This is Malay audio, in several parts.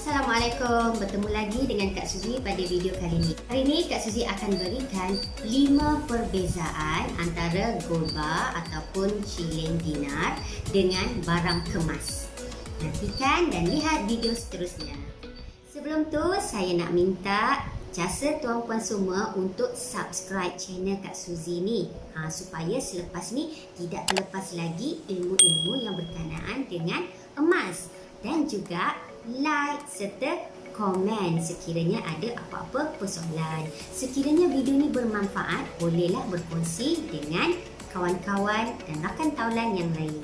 Assalamualaikum, bertemu lagi dengan Kak Suzy pada video kali ini. Hari ini Kak Suzy akan berikan 5 perbezaan antara gold bar ataupun shilling dinar dengan barang kemas. Nantikan dan lihat video seterusnya. Sebelum tu, saya nak minta jasa tuan-puan semua untuk subscribe channel Kak Suzy ni, supaya selepas ni tidak terlepas lagi ilmu-ilmu yang berkenaan dengan emas, dan juga like serta komen sekiranya ada apa-apa persoalan. Sekiranya video ni bermanfaat, bolehlah berkongsi dengan kawan-kawan dan rakan taulan yang lain.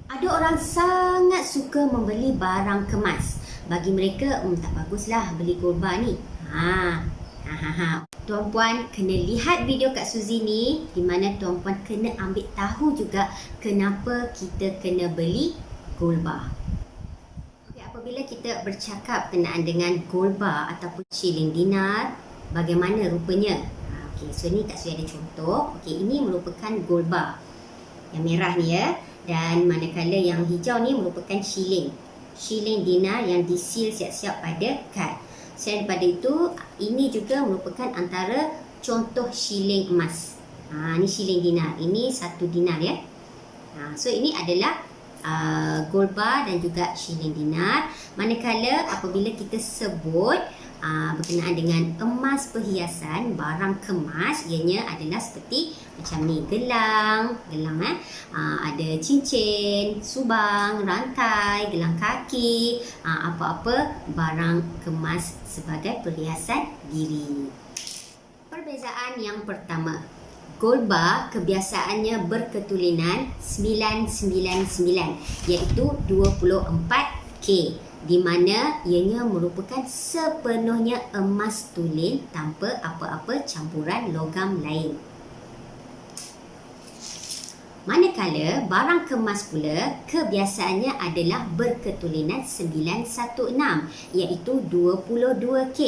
Ada orang sangat suka membeli barang kemas. Bagi mereka, tak baguslah beli gold bar ni. Tuan-puan kena lihat video Kak Suzy ni, di mana tuan-puan kena ambil tahu juga kenapa kita kena beli gold bar. Okay, apabila kita bercakap berkenaan dengan gold bar ataupun shilling dinar, bagaimana rupanya? Okay, so ni Kak Suzy ada contoh. Okay, ini merupakan gold bar yang merah ni ya, dan manakala yang hijau ni merupakan shilling dinar yang disil siap-siap pada kad. Selain daripada itu, ini juga merupakan antara contoh shilling emas. Ni shilling dinar, ini 1 dinar ya. So ini adalah gold bar dan juga shilling dinar. Manakala apabila kita sebut berkenaan dengan emas perhiasan, barang kemas, ianya adalah seperti macam ni, gelang ada cincin, subang, rantai, gelang kaki, apa-apa barang kemas sebagai perhiasan diri. Perbezaan yang pertama, gold bar kebiasaannya berketulinan 999, iaitu 24K, di mana ianya merupakan sepenuhnya emas tulen tanpa apa-apa campuran logam lain. Manakala barang kemas pula kebiasaannya adalah berketulinan 916, iaitu 22K.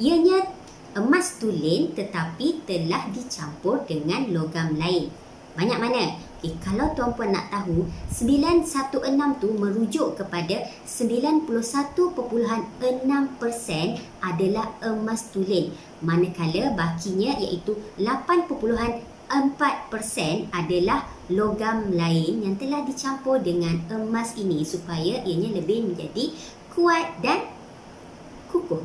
Ianya emas tulen tetapi telah dicampur dengan logam lain. Banyak mana? Kalau tuan-puan nak tahu, 916 tu merujuk kepada 91.6% adalah emas tulen, manakala bakinya iaitu 8.4% adalah logam lain yang telah dicampur dengan emas ini supaya ianya lebih menjadi kuat dan kukuh.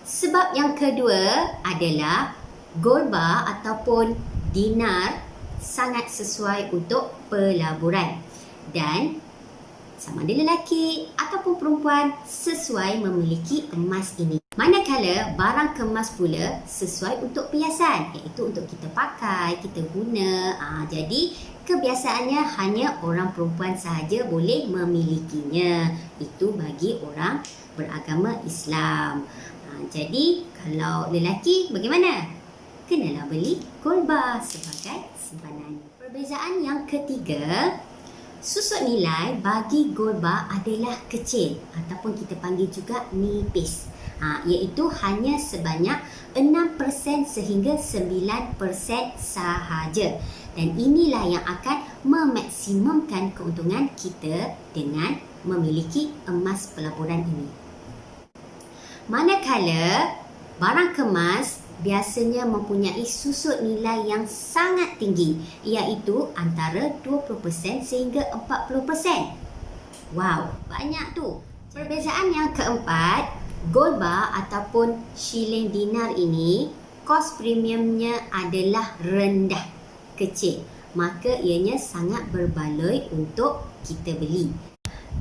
Sebab yang kedua adalah gold bar ataupun dinar sangat sesuai untuk pelaburan, dan sama ada lelaki ataupun perempuan sesuai memiliki emas ini. Manakala barang kemas pula sesuai untuk perhiasan, iaitu untuk kita pakai, kita guna. Jadi kebiasaannya hanya orang perempuan sahaja boleh memilikinya. Itu bagi orang beragama Islam. Jadi kalau lelaki bagaimana? Kenalah beli gold bar sebagai simpanan. Perbezaan yang ketiga, susut nilai bagi gold bar adalah kecil ataupun kita panggil juga nipis, iaitu hanya sebanyak 6% sehingga 9% sahaja, dan inilah yang akan memaksimumkan keuntungan kita dengan memiliki emas pelaburan ini. Manakala barang kemas biasanya mempunyai susut nilai yang sangat tinggi, iaitu antara 20% sehingga 40%. Wow, banyak tu. Perbezaan yang keempat, gold bar ataupun shilling dinar ini kos premiumnya adalah rendah, kecil, maka ianya sangat berbaloi untuk kita beli.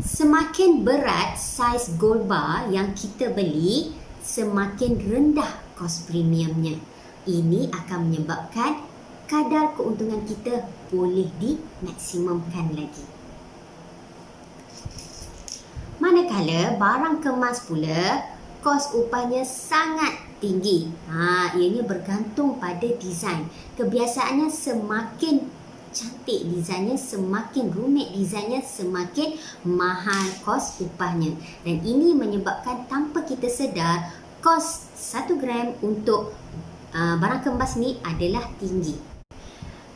Semakin berat saiz gold bar yang kita beli, semakin rendah kos premiumnya. Ini akan menyebabkan kadar keuntungan kita boleh dimaksimumkan lagi. Manakala barang kemas pula, kos upahnya sangat tinggi. Ianya bergantung pada desain. Kebiasaannya semakin cantik desainnya, semakin rumit desainnya, semakin mahal kos upahnya. Dan ini menyebabkan tanpa kita sedar, kos 1 gram untuk barang kemas ni adalah tinggi.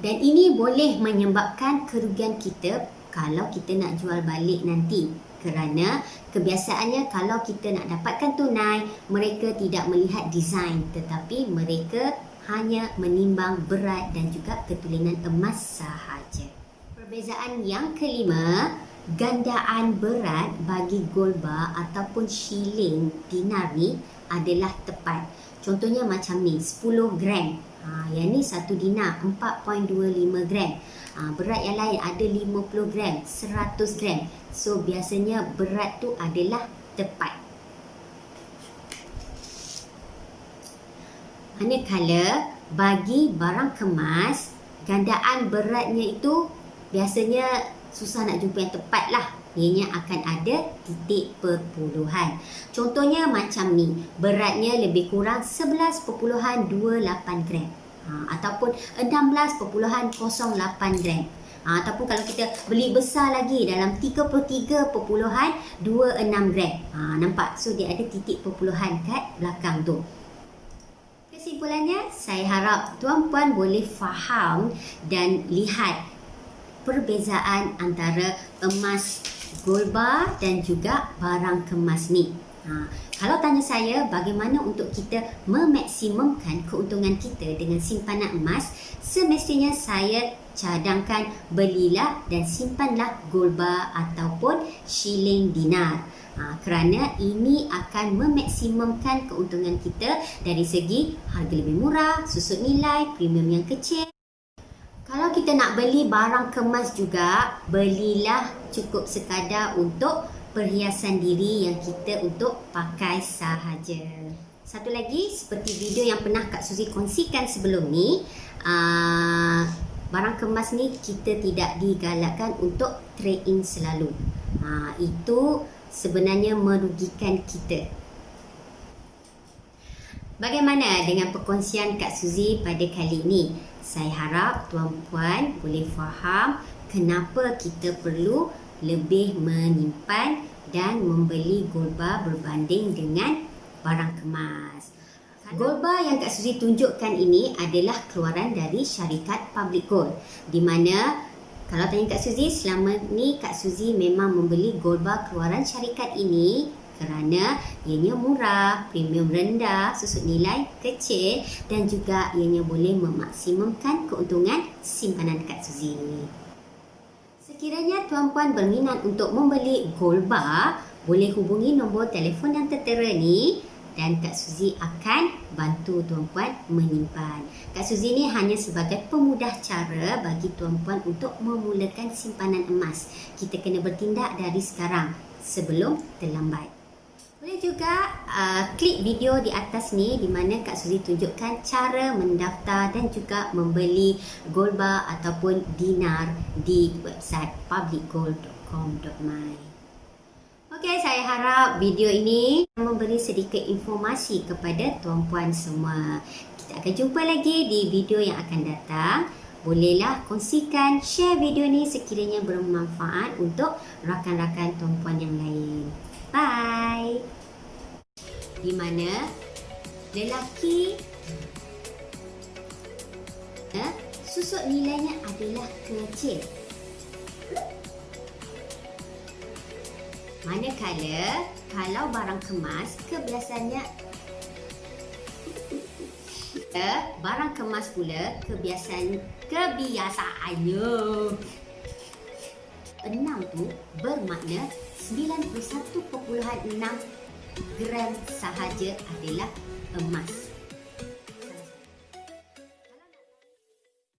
Dan ini boleh menyebabkan kerugian kita kalau kita nak jual balik nanti. Kerana kebiasaannya kalau kita nak dapatkan tunai, mereka tidak melihat desain, tetapi mereka hanya menimbang berat dan juga ketulinan emas sahaja. Perbezaan yang kelima, gandaan berat bagi gold bar ataupun shilling dinar ni adalah tepat. Contohnya macam ni, 10 gram. Yang ni 1 dinar, 4.25 gram. Berat yang lain ada 50 gram, 100 gram. So biasanya berat tu adalah tepat. Manakala bagi barang kemas, gandaan beratnya itu biasanya susah nak jumpa yang tepat lah. Ianya akan ada titik perpuluhan. Contohnya macam ni, beratnya lebih kurang 11.28 gram. Ataupun 16.08 gram. Ataupun kalau kita beli besar lagi dalam 33.26 gram. Nampak? So dia ada titik perpuluhan kat belakang tu. Kesimpulannya, saya harap tuan-puan boleh faham dan lihat perbezaan antara emas gold bar dan juga barang kemas ni. Kalau tanya saya bagaimana untuk kita memaksimumkan keuntungan kita dengan simpanan emas, semestinya saya cadangkan belilah dan simpanlah gold bar ataupun shilling dinar. Kerana ini akan memaksimumkan keuntungan kita dari segi harga lebih murah, susut nilai, premium yang kecil. Kalau kita nak beli barang kemas juga, belilah cukup sekadar untuk perhiasan diri yang kita untuk pakai sahaja. Satu lagi, seperti video yang pernah Kak Suzy kongsikan sebelum ni, barang kemas ni kita tidak digalakkan untuk trade in selalu. Itu sebenarnya merugikan kita. Bagaimana dengan perkongsian Kak Suzy pada kali ini? Saya harap tuan-puan boleh faham kenapa kita perlu lebih menyimpan dan membeli gold bar berbanding dengan barang kemas. Gold bar yang Kak Suzy tunjukkan ini adalah keluaran dari syarikat Public Gold, di mana kalau tanya Kak Suzy, selama ni Kak Suzy memang membeli gold bar keluaran syarikat ini kerana ianya murah, premium rendah, susut nilai kecil dan juga ianya boleh memaksimumkan keuntungan simpanan Kak Suzy. Sekiranya tuan-puan berminat untuk membeli gold bar, boleh hubungi nombor telefon yang tertera ni dan Kak Suzy akan bantu tuan-puan menyimpan. Kak Suzy ni hanya sebagai pemudah cara bagi tuan-puan untuk memulakan simpanan emas. Kita kena bertindak dari sekarang sebelum terlambat. Boleh juga klik video di atas ni di mana Kak Suzy tunjukkan cara mendaftar dan juga membeli gold bar ataupun dinar di website publicgold.com.my. Okey, saya harap video ini memberi sedikit informasi kepada tuan-puan semua. Kita akan jumpa lagi di video yang akan datang. Bolehlah kongsikan, share video ni sekiranya bermanfaat untuk rakan-rakan tuan-puan yang lain. Bye. Di mana lelaki susut nilainya adalah kecil. Manakala kalau barang kemas kebiasaannya barang kemas pula kebiasaannya 6 tu bermakna 91.6 gram sahaja adalah emas.